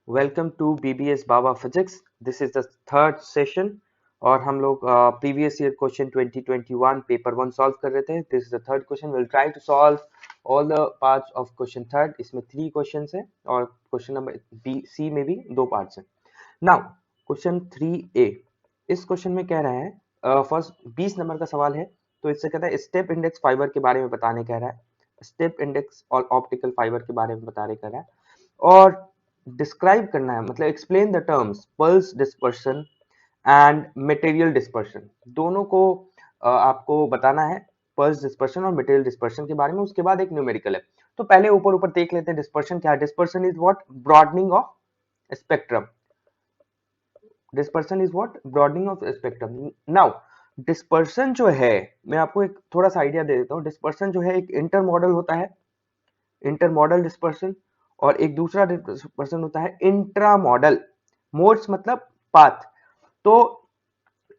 Welcome to BBS Baba physics. This is the third session और हम लोग previous year question 2021 paper one solve कर रहे थे। This is the third question. Will try to solve all the parts of question third. इसमें 3 questions है और question number B C में भी 2 पार्ट्स हैं। नाउ क्वेश्चन 3A, इस क्वेश्चन में कह रहा है फर्स्ट 20 नंबर का सवाल है। तो इससे कहता है स्टेप इंडेक्स फाइबर के बारे में बताने कह रहा है। स्टेप इंडेक्स और ऑप्टिकल फाइबर के बारे में बताने कह रहा है और डिस्क्राइब करना है, मतलब explain the terms pulse dispersion and material dispersion. दोनों को आपको बताना है, पल्स डिस्पर्शन और मटेरियल डिस्पर्शन के बारे में। उसके बाद एक न्यूमेरिकल है। तो पहले ऊपर ऊपर देख लेते हैं डिस्पर्शन क्या है। Dispersion is what? Broadening of spectrum. Dispersion is what? Broadening of spectrum. Now dispersion जो है, मैं आपको एक थोड़ा सा आइडिया दे देता हूँ। डिस्पर्शन जो है एक इंटरमॉडल होता है, इंटरमॉडल डिस्पर्शन, और एक दूसरा डिस्पर्शन होता है इंट्रामॉडल। मोड्स मतलब पाथ। तो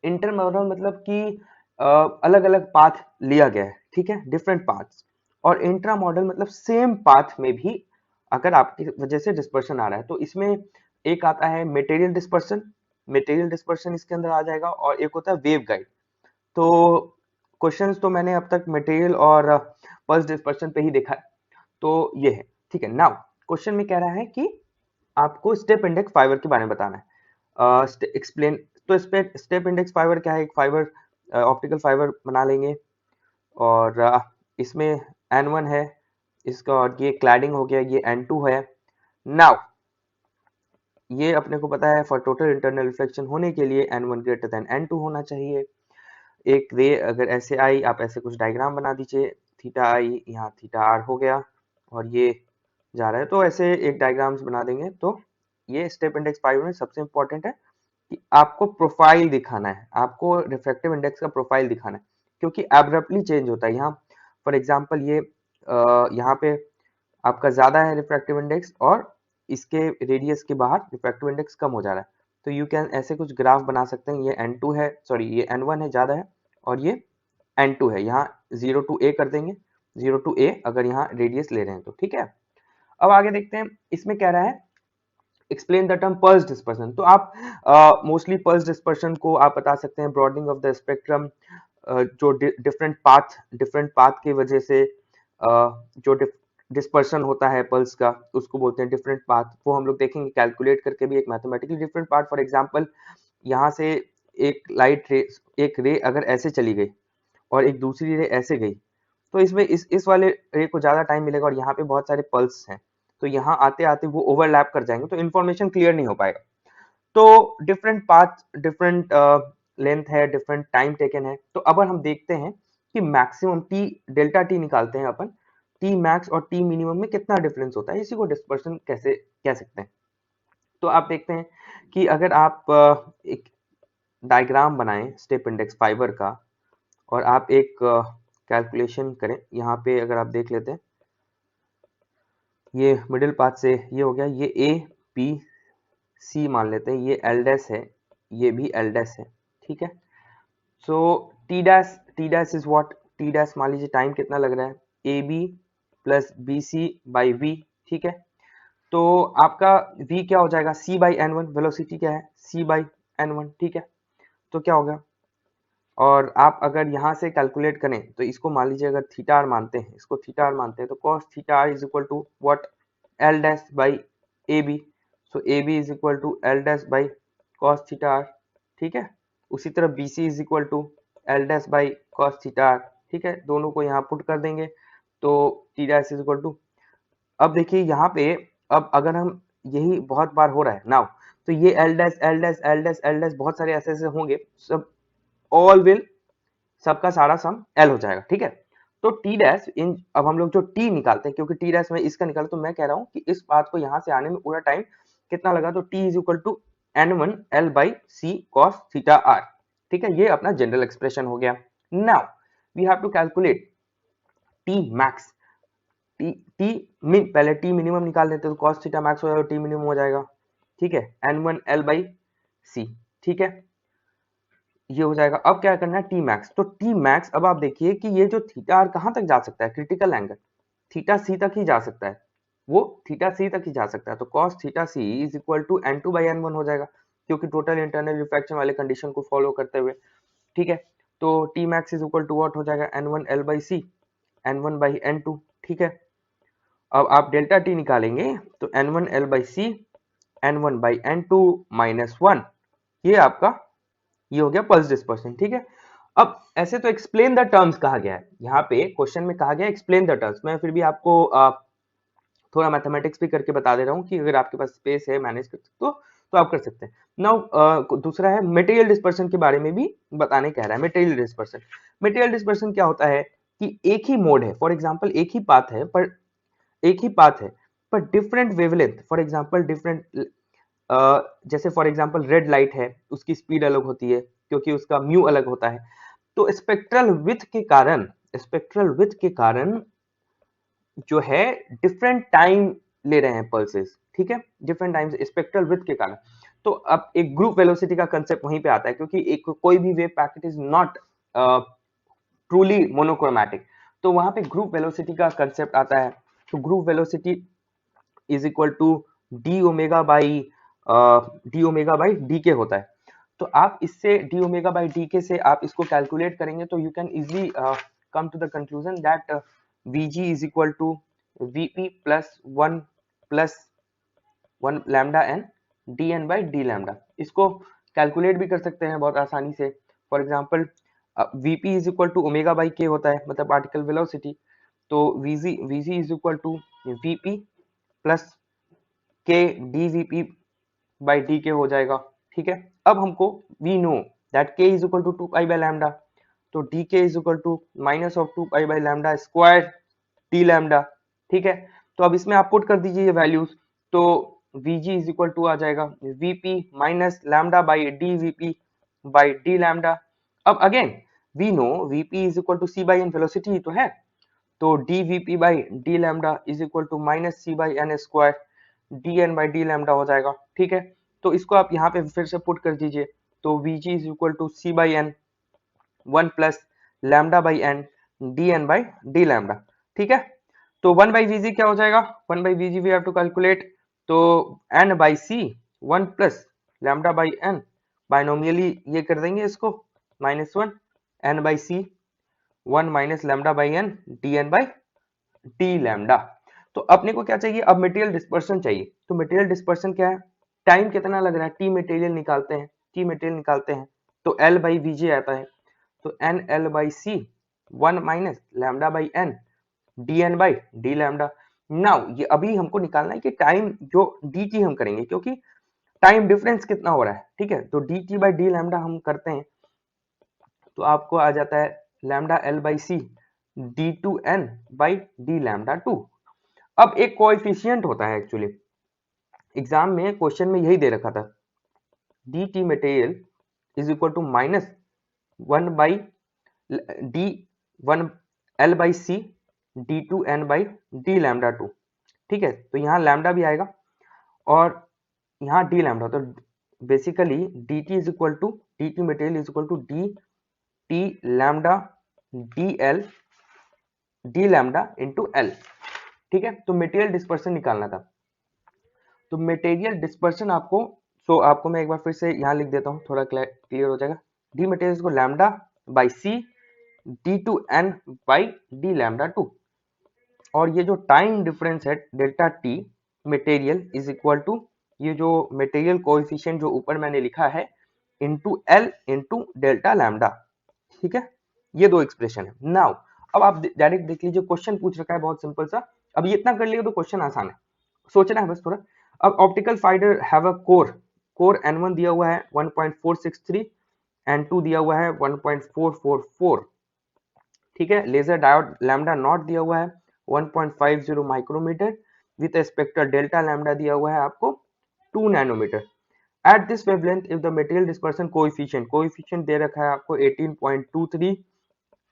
इंटरमॉडल मतलब कि अलग अलग पाथ लिया गया है, ठीक है, डिफरेंट पाथ्स। और इंट्रामॉडल मतलब सेम पाथ में भी अगर आपकी वजह से डिस्पर्शन आ रहा है। तो इसमें एक आता है मटेरियल डिस्पर्शन, मटेरियल डिस्पर्शन इसके अंदर आ जाएगा, और एक होता है वेव गाइड। तो क्वेश्चंस तो मैंने अब तक मटेरियल और पल्स डिस्पर्शन पे ही देखा है, तो ये है, ठीक है। नाउ क्वेश्चन में कह रहा है कि आपको स्टेप इंडेक्स फाइबर के बारे में बताना है। एक्सप्लेन। तो इस पे स्टेप इंडेक्स फाइबर क्या है? एक फाइबर, ऑप्टिकल फाइबर बना लेंगे और इसमें N1 है इसका, और ये क्लैडिंग हो गया, ये N2 है। नाउ ये अपने को पता है फॉर टोटल इंटरनल रिफ्लेक्शन होने के लिए N1 ग्रेटर देन N2 होना चाहिए। एक रे अगर ऐसे आई, आप ऐसे कुछ डायग्राम बना दीजिए, थीटा आई यहाँ थीटा आर हो गया और ये जा रहा है, तो ऐसे एक डायग्राम्स बना देंगे। तो ये स्टेप इंडेक्स फाइबर में सबसे इंपॉर्टेंट है कि आपको प्रोफाइल दिखाना है, आपको रिफ्रैक्टिव इंडेक्स का प्रोफाइल दिखाना है, क्योंकि एब्रप्टली चेंज होता है। यहाँ फॉर एग्जांपल ये यहाँ पे आपका ज्यादा है रिफ्रैक्टिव इंडेक्स, और इसके रेडियस के बाहर रिफ्रैक्टिव इंडेक्स कम हो जा रहा है। तो यू कैन ऐसे कुछ ग्राफ बना सकते हैं। ये N2 है, सॉरी ये N1 है ज्यादा है, और ये N2 है। यहाँ 0 टू A कर देंगे, 0 टू A अगर यहाँ रेडियस ले रहे हैं तो, ठीक है। अब आगे देखते हैं, इसमें कह रहा है explain the term pulse dispersion. तो आप मोस्टली पल्स डिस्पर्शन को आप बता सकते हैं ब्रॉडनिंग ऑफ द स्पेक्ट्रम। जो डिफरेंट पाथ की वजह से जो डिस्पर्शन होता है पल्स का, उसको बोलते हैं डिफरेंट पाथ। वो हम लोग देखेंगे कैलकुलेट करके भी, एक mathematically different path. For example यहाँ से एक लाइट रे, एक रे अगर ऐसे चली गई और एक दूसरी रे ऐसे गई, तो इसमें इस वाले रे को ज्यादा टाइम मिलेगा, और यहाँ पे बहुत सारे पल्स हैं, तो यहाँ आते आते वो ओवरलैप कर जाएंगे, तो इन्फॉर्मेशन क्लियर नहीं हो पाएगा। तो डिफरेंट पाथ, डिफरेंट लेंथ है, डिफरेंट टाइम टेकन है। तो अब हम देखते हैं कि मैक्सिमम टी, डेल्टा टी निकालते हैं अपन, टी मैक्स और टी मिनिमम में कितना डिफरेंस होता है, इसी को डिस्पर्शन कैसे कह सकते हैं। तो आप देखते हैं कि अगर आप एक डायग्राम बनाएं स्टेप इंडेक्स फाइबर का, और आप एक कैलकुलेशन करें, यहाँ पे अगर आप देख लेते हैं, ये मिडिल पाथ से ये हो गया, ये ए बी सी मान लेते हैं, ये एल डैश है, ये भी एल डैश है, ठीक है। So T dash is what? T dash मान लीजिए टाइम कितना लग रहा है, A B plus B C by V, ठीक है। तो आपका v क्या हो जाएगा? c by N one, velocity क्या है? c बाई एन वन, ठीक है। तो क्या होगा, और आप अगर यहाँ से कैलकुलेट करें तो इसको मान लीजिए अगर थीटा आर मानते हैं, इसको थीटा आर मानते हैं, तो cos theta R is equal to what? L dash by A B. So A B is equal to L dash by cos theta R, ठीक है। उसी तरह B C is equal to L dash by cos theta R, ठीक है। दोनों को यहाँ put कर देंगे तो T dash is equal to, अब देखिए यहाँ पे, अब अगर हम, यही बहुत बार हो रहा है नाउ, तो ये L dash L dash L dash L dash बहुत सारे ऐसे ऐसे होंगे, सब ऑल विल, सबका सारा सम एल हो जाएगा, ठीक है। तो टी डैश इन, अब हम लोग जो टी निकालते हैं, क्योंकि टी डैश में इसका निकाला, तो मैं कह रहा हूं कि इस बात को यहां से आने में पूरा टाइम कितना लगा, तो T is equal to N one L by C cos theta R, ठीक है। ये अपना जनरल एक्सप्रेशन हो गया। Now we have to calculate T max. T T min, पहले टी मिनिमम निकाल देते, तो कॉस थीटा मैक्स हो जाएगा, टी मिनिमम हो जाएगा, ठीक है, एन वन एल बाई सी, ठीक है। ये हो जाएगा। अब क्या करना है, टी मैक्स। तो टी मैक्स, अब आप देखिए कि ये जो थीटा आर कहां तक जा सकता है, क्रिटिकल एंगल थीटा सी तक ही जा सकता है, वो थीटा सी तक ही जा सकता है, तो cos theta C is equal to n2/n1 हो जाएगा, क्योंकि टोटल इंटरनल रिफ्रैक्शन वाले कंडीशन को फॉलो करते हुए। ठीक है, तो T max is equal to what हो जाएगा, n1l/c n1/n2। ठीक है, अब आप डेल्टा टी निकालेंगे तो n1l/c n1/n2 -1, ये आपका ये हो गया पल्स डिस्पर्शन। ठीक है, अब ऐसे तो एक्सप्लेन द टर्म्स कहा गया है, यहाँ पे क्वेश्चन में कहा गया एक्सप्लेन द टर्म्स। मैं फिर भी आपको थोड़ा मैथमेटिक्स भी करके बता दे रहा हूँ कि अगर आपके पास स्पेस है मैनेज कर सकते हो तो आप कर सकते हैं। नाउ दूसरा है मटेरियल डिस्पर्शन के बारे में भी बताने कह रहा है। मटेरियल डिस्पर्शन, मटेरियल डिस्पर्शन क्या होता है कि एक ही मोड है, फॉर एग्जांपल एक ही पाथ है, पर different wavelength, for example different, जैसे फॉर एग्जांपल रेड लाइट है, उसकी स्पीड अलग होती है क्योंकि उसका म्यू अलग होता है। तो स्पेक्ट्रल विड्थ के कारण जो है डिफरेंट टाइम ले रहे हैं पल्सेस। ठीक है, डिफरेंट टाइम स्पेक्ट्रल विड्थ के कारण। तो अब एक ग्रुप वेलोसिटी का कंसेप्ट वहीं पे आता है, क्योंकि एक कोई भी wave packet is not truly monochromatic, तो वहां पे ग्रुप वेलोसिटी का कंसेप्ट आता है। तो group velocity is equal to D omega by D K होता है। तो आप इससे डी ओमेगा बाई डी के से आप इसको कैलकुलेट करेंगे तो you can easily come to the conclusion that Vg is equal to Vp plus one lambda N D N by D lambda. इसको कैलकुलेट भी कर सकते हैं बहुत आसानी से। For example Vp is equal to omega by K होता है, मतलब पार्टिकल वेलोसिटी। तो Vg is equal to Vp plus K D VP by D K हो जाएगा। ठीक है, अब हमको we know that K is equal to 2 pi by lambda, तो D K is equal to minus of 2 pi by lambda square D lambda. ठीक है, तो अब इसमें आप पुट कर दीजिए ये वैल्यूज, तो Vg इज इक्वल टू आ जाएगा Vp minus lambda by D lambda. अब again we know Vp is equal to C by N, velocity ही तो है, तो D VP by D lambda is equal to minus C by N square D N by D lambda हो जाएगा। ठीक है, तो इसको आप यहाँ पे फिर से पुट कर दीजिए, तो Vg is equal to C by N 1 plus lambda by N D N by D lambda. ठीक है, तो 1 बाई वीजी क्या हो जाएगा, 1 by VG we have to calculate, तो N by C 1 plus lambda by N, binomially ये कर देंगे इसको -1 N by C 1 minus lambda by N D N by D lambda. तो अपने को क्या चाहिए, अब मटेरियल डिस्पर्शन चाहिए। तो मटेरियल डिस्पर्शन क्या है, टाइम कितना लग रहा है, टी मटेरियल निकालते हैं, तो एल बाई वीजे आता है, तो N L by C 1 minus lambda by N D N by D lambda. Now ये अभी हमको निकालना है कि टाइम जो डी टी हम करेंगे, क्योंकि टाइम डिफरेंस कितना हो रहा है। ठीक है, तो D T by D lambda हम करते हैं, तो आपको आ जाता है lambda L by C D two N by D lambda two. अब एक कोएफिशिएंट होता है, एक्चुअली एग्जाम में क्वेश्चन में यही दे रखा था, D T material is equal to minus 1 by D 1 L by C D two N by D lambda two. ठीक है, तो यहाँ लैम्डा भी आएगा और यहाँ डी लैम्डा, तो basically D T is equal to D T material is equal to D T lambda D lambda into L. ठीक है, तो मटेरियल डिस्पर्शन निकालना था। तो मटेरियल डिस्पर्शन आपको मैं एक बार फिर से यहाँ लिख देता हूँ, थोड़ा क्लियर हो जाएगा। डी मटेरियल को lambda by C D two N by D lambda two, और ये जो टाइम डिफरेंस है delta T material is equal to ये जो मटेरियल कोएफिशिएंट जो ऊपर मैंने लिखा है into L into delta lambda. ठीक है, ये दो एक्सप्रेशन है। नाउ अब आप डायरेक्ट देख लीजिए, क्वेश्चन पूछ रखा है बहुत सिंपल सा। अब ये इतना कर लिया तो क्वेश्चन आसान है, सोचना है बस थोड़ा। अब optical fibre have a core N1 दिया हुआ है 1.463, N2 दिया हुआ है 1.444। ठीक है, लेजर डायोड लैम्डा नॉट दिया हुआ है 1.50 micrometre with spectral delta lambda दिया हुआ है आपको 2 nanometre. At this wavelength if the material dispersion coefficient दे रखा है आपको 18.23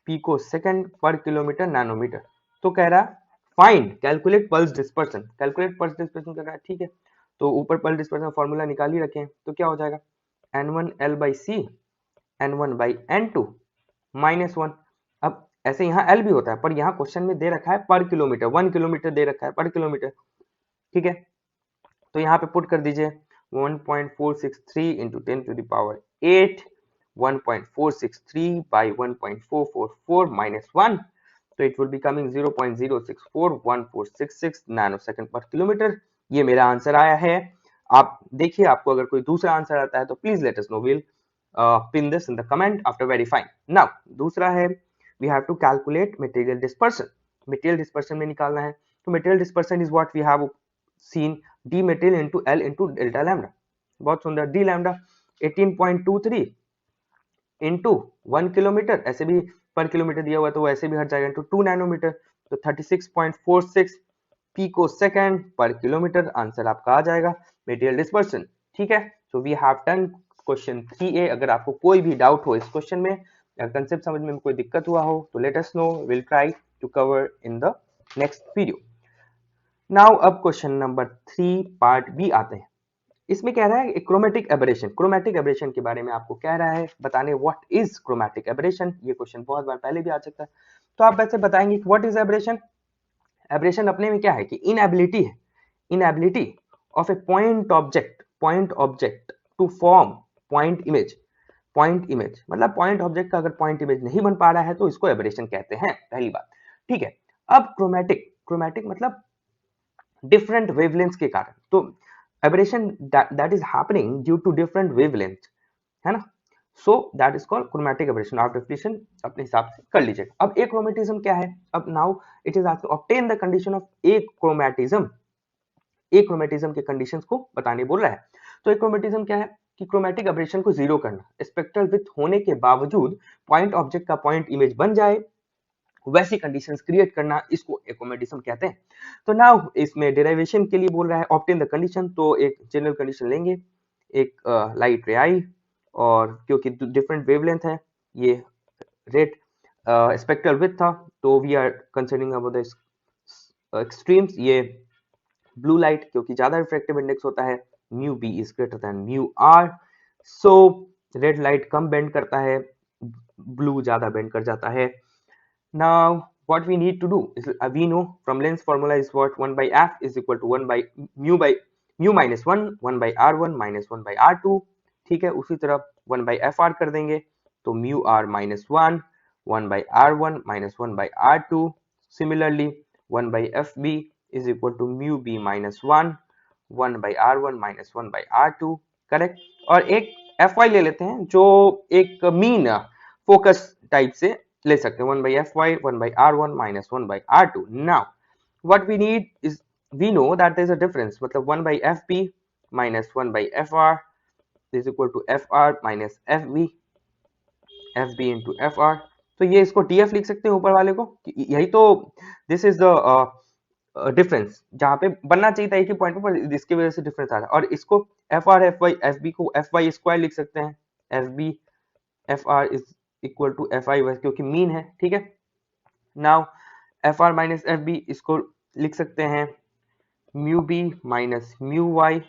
पिको सेकंड पर किलोमीटर नैनोमीटर। तो कह रहा है फाइंड कैलकुलेट पल्स डिस्पर्सन, कर रहा है। ठीक है, तो ऊपर पल्स डिस्पर्सन फॉर्मूला निकाल ही रखे हैं, तो क्या हो जाएगा N1 L by C N1 by N2 -1। अब ऐसे यहाँ L भी होता है, पर यहाँ क्वेश्चन में दे रखा है पर किलोमीटर, 1 किलोमीटर दे रखा है पर किलोमीटर, ठीक है, तो यहाँ पे पुट कर दीजिए 1.463 into 10 to the power 8, 1.463 by 1.444 minus 1, तो it will be coming 0.0641466 nanosecond per kilometre. ये मेरा आंसर आया है। आप देखिए, आपको अगर कोई दूसरा आंसर आता है तो please let us know, will pin this in the comment after verifying. Now दूसरा है, we have to calculate material dispersion. Material dispersion में निकालना है, तो material dispersion is what we have seen d material into L into delta lambda। बहुत सुंदर, d lambda 18.23 into 1 kilometre, ऐसे भी पर किलोमीटर दिया हुआ है तो ऐसे भी हट जाएगा, into 2 नैनोमीटर, तो 36.46 पिको सेकेंड पर किलोमीटर आंसर आपका आ जाएगा मटेरियल डिस्पर्शन। ठीक है, so we have done question 3A। अगर आपको कोई भी डाउट हो इस क्वेश्चन में या कंसेप्ट समझ में कोई दिक्कत हुआ हो तो let us know, will try to cover in the next video. Now अब क्वेश्चन नंबर 3 पार्ट बी आते हैं। इसमें कह रहा है क्रोमेटिक एबरेशन। क्रोमेटिक एबरेशन के बारे में आपको कह रहा है बताने व्हाट इज क्रोमेटिक एबरेशन। ये क्वेश्चन बहुत बार पहले भी आ सकता है, तो आप वैसे बताएंगे व्हाट इज एबरेशन। एबरेशन अपने में क्या है कि इनएबिलिटी है, inability of a point object to form point image. Point image मतलब पॉइंट ऑब्जेक्ट का अगर पॉइंट इमेज नहीं बन पा रहा है तो इसको एबरेशन कहते हैं, पहली बात। ठीक है, अब क्रोमेटिक, क्रोमेटिक मतलब डिफरेंट वेवलेंथ के कारण, तो aberration that is happening due to different wavelength, है ना, so that is called chromatic aberration. आप डेफिनेशन अपने हिसाब से कर लीजिएगा। अब एक्रोमेटिज्म क्या है, अब now it is asked obtain the condition of achromatism. Achromatism के कंडीशंस को बताने बोल रहा है। तो एक्रोमेटिज्म क्या है कि क्रोमेटिक एबरेशन को जीरो करना, स्पेक्ट्रल विड्थ होने के बावजूद पॉइंट ऑब्जेक्ट का पॉइंट इमेज बन जाए, वैसी कंडीशंस क्रिएट करना, इसको एक्रोमेटिज्म कहते हैं। तो नाउ इसमें डेरिवेशन के लिए बोल रहा है ऑब्टेन द कंडीशन, तो एक जनरल कंडीशन लेंगे, एक लाइट रे आई, और क्योंकि डिफरेंट वेवलेंथ है, ये रेट स्पेक्ट्रल विड्थ था, तो we are considering about the extremes, ये ब्लू लाइट क्योंकि ज्यादा रिफ्रैक्टिव इंडेक्स होता है, mu B is greater than mu R, so red light कम बेंड करता है, ब्लू ज्यादा बेंड कर जाता है। Now, what we need to do is we know from Lenz's formula is what 1 by f is equal to 1 by mu minus 1 by r1 minus 1 by r2। ठीक है, उसी तरह 1 by fr कर देंगे, तो mu r minus 1 by r1 minus 1 by r2। Similarly, 1 by fb is equal to mu b minus 1 by r1 minus 1 by r2। Correct, और एक fy ले लेते हैं जो एक मीन फोकस टाइप से ले सकते हैं, 1 by fy 1 by r1 minus 1 by r2। now what we need is, we know that there is a difference, मतलब 1 by fp minus 1 by fr is equal to fr minus fb, fb into fr। तो ये इसको df लिख सकते हैं ऊपर वाले को, यही तो दिस इज द डिफरेंस जहां पे बनना चाहिए था एक ही पॉइंट पर, इसकी वजह से डिफरेंस आ रहा है। और इसको fr fy fb को fy स्क्वायर लिख सकते हैं, fb fr is equal to fi क्योंकि मीन है। ठीक है, नाउ fr माइनस fb इसको लिख सकते हैं mu B minus mu Y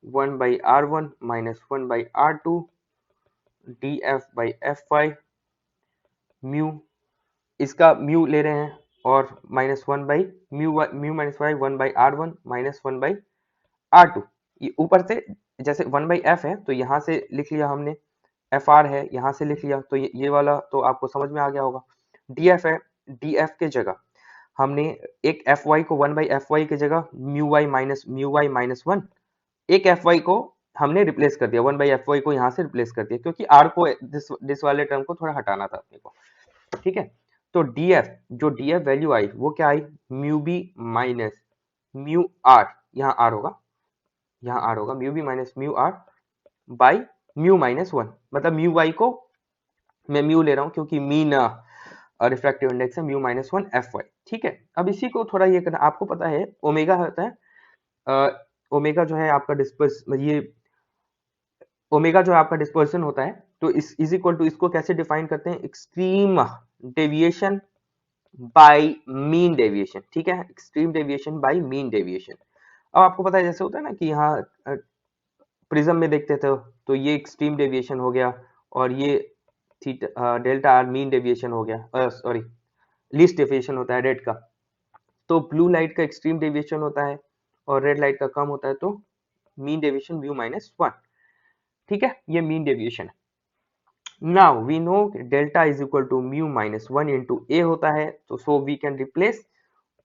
1 by r1 minus 1 by r2 df by fy, mu इसका म्यू ले रहे हैं और minus 1 by mu minus Y 1 by r1 minus 1 by r2। ये ऊपर से जैसे 1 by f है तो यहाँ से लिख लिया हमने, fr है यहाँ से लिख लिया, तो ये वाला तो आपको समझ में आ गया होगा। df है, df के जगह हमने एक fy को 1 by fy के जगह म्यू वाई माइनस 1, एक fy को हमने रिप्लेस कर दिया, 1 by fy को यहाँ से रिप्लेस कर दिया क्योंकि r को दिस वाले टर्म को थोड़ा हटाना था अपने को। ठीक है, तो df जो df वैल्यू आई वो क्या आई, mu B minus mu R, यहाँ r होगा, यहाँ r होगा, mu B minus mu R by mu minus 1, मतलब म्यू वाई को मैं म्यू ले रहा हूं क्योंकि मीन रिफ्रैक्टिव इंडेक्स है, म्यू माइनस 1 एफ वाई। ठीक है, अब इसी को थोड़ा ये करना, आपको पता है ओमेगा होता है, ओमेगा जो है आपका डिस्पर्स, ये ओमेगा जो है आपका डिस्पर्सन होता है, तो इज इक्वल टू इसको कैसे डिफाइन करते हैं, extreme deviation by mean deviation. ठीक है, extreme deviation by mean deviation. अब आपको पता है जैसे होता है ना कि यहाँ प्रिज्म में देखते थे तो ये एक्सट्रीम डेविएशन हो गया और ये theta delta R mean deviation हो गया, लीस्ट डेविएशन होता है रेड का। तो ब्लू लाइट का एक्सट्रीम डेविएशन होता है और रेड लाइट का कम होता है तो मीन डेविएशन म्यू माइनस 1। ठीक है, ये मीन डेविएशन है। Now we know delta is equal to mu minus 1 into A होता है, तो so we can replace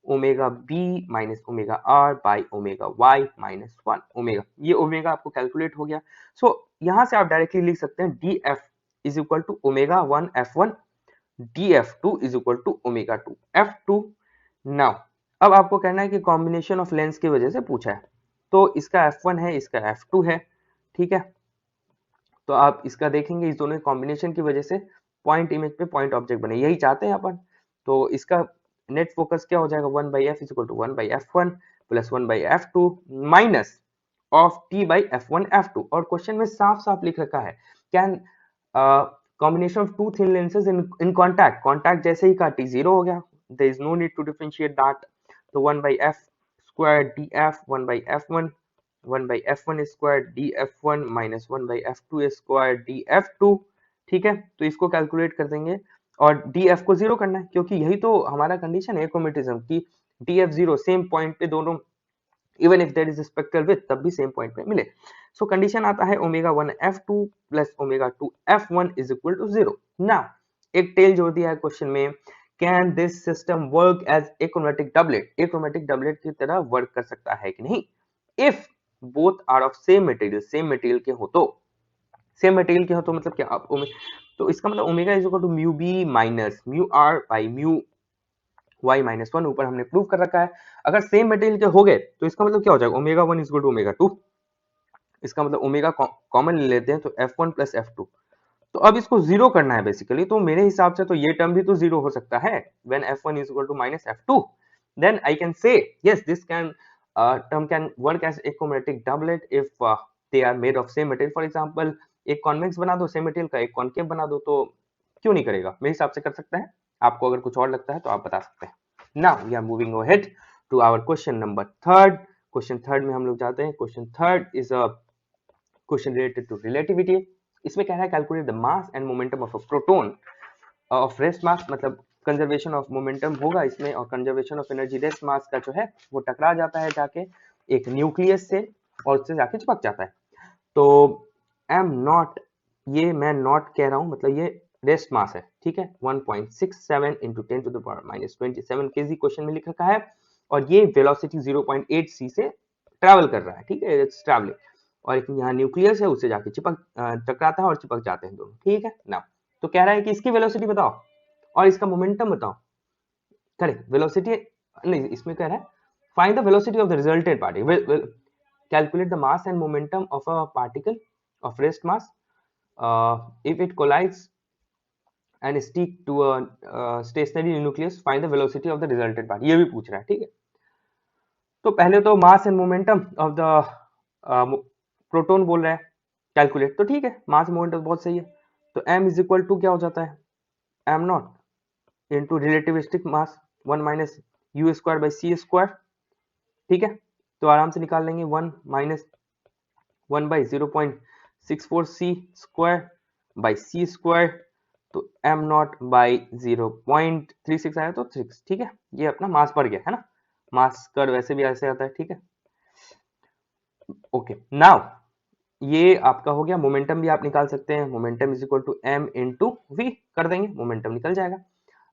omega B minus omega R by omega Y minus 1 omega. ये omega आपको calculate हो गया। सो यहां से आप डायरेक्टली लिख सकते हैं D F is equal to omega 1 F1 D F two is equal to omega 2 F2। Now अब आपको कहना है कि कॉम्बिनेशन ऑफ लेंस की वजह से पूछा है, तो इसका F1 है, इसका F2 है। ठीक है, तो आप इसका देखेंगे, इस दोनों कॉम्बिनेशन की वजह से पॉइंट इमेज पे पॉइंट ऑब्जेक्ट बने, यही चाहते हैं अपन। तो इसका नेट फोकस क्या हो जाएगा, 1 by F is equal to 1 by F1 plus 1 by F2 minus of T by F1 F2। और क्वेश्चन में साफ साफ लिख रखा है, can combination of two thin lenses in contact, contact जैसे ही का टी जीरो हो गया, there is no need to differentiate that. तो 1 by F square D F 1 by F1 1 by f1 square df1 minus 1 by f2 square df2। ठीक है, तो इसको कैलकुलेट कर देंगे और df को जीरो करना है, क्योंकि यही तो हमारा कंडीशन है इक्विमोमेट्रिज्म की, df जीरो सेम पॉइंट पे दोनों, even if there is spectral width तब भी सेम पॉइंट पे मिले। सो कंडीशन आता है omega 1 f2 plus omega 2 f1 is equal to zero. Now एक टेल जोड़ दिया है क्वेश्चन में, can this system work as इक्विमोमेट्रिक डबलेट, इक्विमोमेट्रिक डबलेट की तरह वर्क कर सकता है कि नहीं। If both are of same material, same material के हो तो, सेम मटेरियल के हो तो मतलब क्या, आप तो इसका मतलब omega is equal to mu B minus mu R by mu Y minus 1, ऊपर हमने प्रूव कर रखा है। अगर सेम मटेरियल के हो गए तो इसका मतलब क्या हो जाएगा, omega 1 is equal to omega 2। इसका मतलब ओमेगा कॉमन ले लेते हैं तो f1 प्लस f2। तो अब इसको जीरो करना है बेसिकली, तो मेरे हिसाब से तो ये टर्म भी तो जीरो हो सकता है, when f1 is equal to minus f2, then I can say yes, this can term can work as achromatic doublet if they are made of same material। for example, एक convex बना दो same material का, एक concave बना दो, तो क्यों नहीं करेगा, मेरे हिसाब से कर सकता है। आपको अगर कुछ और लगता है तो आप बता सकते हैं। Now we are moving ahead to our question number third. Question third में हम लोग जाते हैं। Question third is a question related to relativity. इसमें कह रहा है calculate the mass and momentum of a proton of rest mass, मतलब कंजर्वेशन ऑफ मोमेंटम होगा इसमें और conservation of energy. Rest mass का जो है वो टकरा जाता है जाके एक न्यूक्लियस से और उससे जाके चिपक जाता है। तो एम नॉट, ये मैं नॉट कह रहा हूं, मतलब ये रेस्ट मास है। ठीक है, 1.67 into 10 to the power minus 27 kg question में लिख रखा है, और ये वेलोसिटी 0.8 c से ट्रैवल कर रहा है। ठीक है, इट्स ट्रैवलिंग, और एक यहाँ न्यूक्लियस है, उससे जाके चिपक टकराता है और चिपक जाते हैं दोनों। ठीक है ना, तो कह रहा है कि इसकी वेलोसिटी बताओ और इसका मोमेंटम बताओ। करेक्ट, वेलोसिटी नहीं, इसमें कह रहा है find the velocity of the resulted particle, calculate the mass and momentum of a particle of rest mass if it collides and stick to a stationary nucleus, find the velocity of the resultant part। ये भी पूछ रहा है। ठीक है, तो पहले तो मास and momentum of the proton बोल रहा है कैलकुलेट, तो ठीक है, मास मोमेंटम बहुत सही है। तो m इज इक्वल टू क्या हो जाता है, M naught into relativistic mass 1 minus U square by C square. ठीक है, तो आराम से निकाल लेंगे 1 minus 1 by 0.64 C square by C square, तो एम नॉट बाई 0.36 आया तो 6। ठीक है, ये अपना मास बढ़ गया है ना, मास कर्व वैसे भी ऐसे आता है। ठीक है, ओके। नाउ ये आपका हो गया, मोमेंटम भी आप निकाल सकते हैं, momentum is equal to M into V कर देंगे, मोमेंटम निकल जाएगा।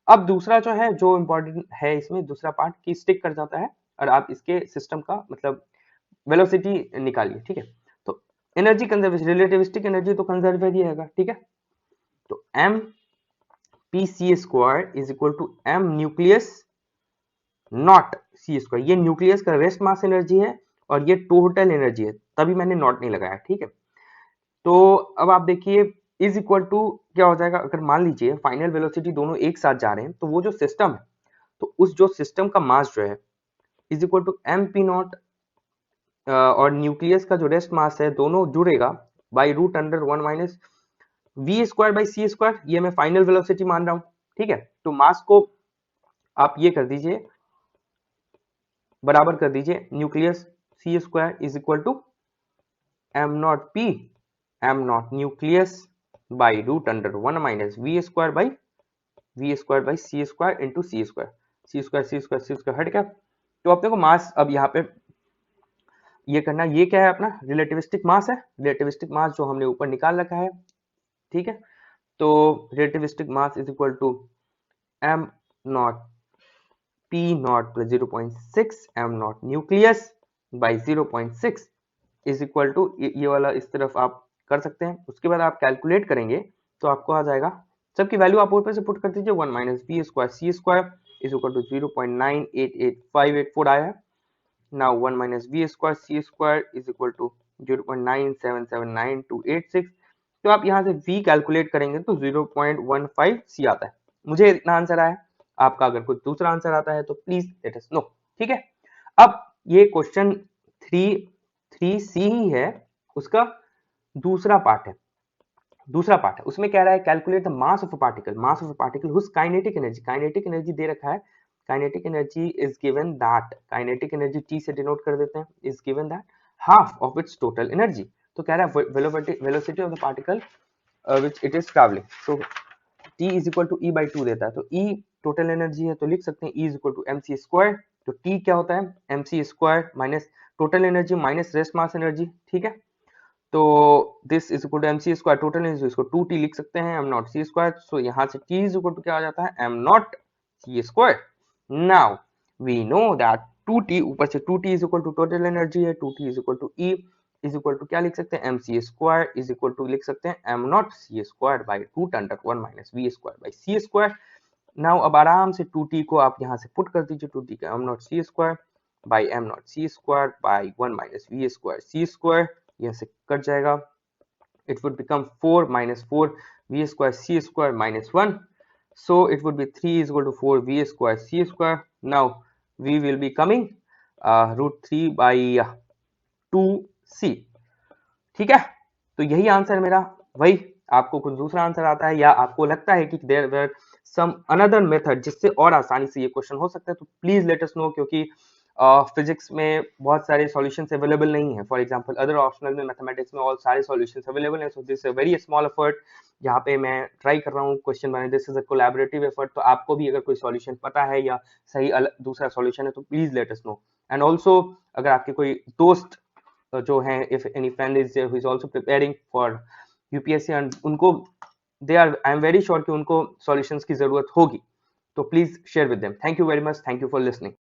अब दूसरा जो है, जो इंपॉर्टेंट है इसमें दूसरा पार्ट की स्टिक कर जाता है और आप इसके सिस्टम का मतलब वेलोसिटी निकालिए। ठीक है, तो एनर्जी कंजर्वेशन, रिलेटिविस्टिक एनर्जी तो कंजर्व ही रहेगा। ठीक है, तो M P C square is equal to M nucleus naught C square, ये न्यूक्लियस का रेस्ट मास एनर्जी है और ये टोटल एनर्जी है, तभी मैंने नॉट नहीं लगाया। ठीक है, तो अब आप देखिए इज इक्वल टू क्या हो जाएगा, अगर मान लीजिए फाइनल वेलोसिटी दोनों एक साथ जा रहे हैं, तो वो जो सिस्टम है, तो उस जो सिस्टम का मास जो है is equal to M P naught और न्यूक्लियस का जो रेस्ट मास है, दोनों जुड़ेगा by root under 1 minus V square by C square, ये मैं फाइनल वेलोसिटी मान रहा हूं। ठीक है, तो मास को आप ये कर दीजिए, बराबर कर दीजिए nucleus C square is equal to M naught P M naught nucleus by root under 1 minus V square by C square into C square, C square C square C square हट गया। तो अपने को मास अब यहाँ पे ये करना, ये क्या है अपना रिलेटिविस्टिक मास है, रिलेटिविस्टिक मास जो हमने ऊपर निकाल रखा है, ठीक है। तो relativistic mass is equal to m naught p naught plus 0.6 m naught nucleus by 0.6 is equal to, ये वाला इस तरफ आप कर सकते हैं। उसके बाद आप कैलकुलेट करेंगे तो आपको आ जाएगा, सबकी वैल्यू आप ऊपर से पुट कर दीजिए, 1 minus B square C square is equal to 0.988584 आया है। Now 1 minus B square C square is equal to 0.9779286। तो आप यहाँ से v कैलकुलेट करेंगे तो 0.15 c आता है। मुझे इतना आंसर आया, आपका अगर कुछ दूसरा आंसर आता है तो प्लीज लेट अस नो, ठीक है। अब ये क्वेश्चन 3C ही है, उसका दूसरा पार्ट है, उसमें कह रहा है calculate the mass of a particle, mass of a particle whose kinetic energy दे रखा है। Kinetic energy is given that, kinetic energy T से डिनोट कर देते हैं, is given that half of its total energy. तो कह रहा है velocity of the particle which it is travelling, so T is equal to E by 2 देता है। तो E टोटल एनर्जी है, तो लिख सकते हैं E is equal to MC square. तो T क्या होता है, MC square minus total energy minus rest mass energy, ठीक है। तो this is equal to MC square, total energy इसको 2T लिख सकते हैं, M naught C square. So यहाँ से T इज इक्वल टू क्या आ जाता है, M naught C square. Now we know that 2T, ऊपर से 2T is equal to total energy है, 2T is equal to E is equal to क्या लिख सकते हैं, MC square is equal to लिख सकते हैं M naught C square by 2 under 1 minus V square by C square. Now अब आराम से 2T को आप यहाँ से पुट कर दीजिए, 2T का M naught C square by M naught C square by 1 minus V square C square, यहाँ से कट जाएगा, it would become 4 minus 4 v square c square minus 1, so it would be 3 is equal to 4 v square c square. Now v will be coming root 3 by 2c, ठीक है। तो यही answer मेरा, वही आपको कुछ दूसरा आंसर आता है या आपको लगता है कि there were some another method जिससे और आसानी से ये क्वेश्चन हो सकता है, तो प्लीज लेट अस नो, क्योंकि फिजिक्स में बहुत सारे सॉल्यूशंस अवेलेबल नहीं है। फॉर एग्जांपल अदर ऑप्शनल में मैथमेटिक्स में और सारे सॉल्यूशंस अवेलेबल हैं, so this is a very small effort जहाँ पे मैं ट्राई कर रहा हूँ क्वेश्चन बनाने, this is a collaborative effort. तो आपको भी अगर कोई सॉल्यूशन पता है या सही दूसरा सॉल्यूशन है तो please let us no. And also अगर आपके कोई दोस्त जो हैं, if any friend is there who is also preparing for UPSC and उनको they are, I am very sure कि उनको solutions की जरूरत होगी, तो please share with them. Thank you very much. Thank you for listening.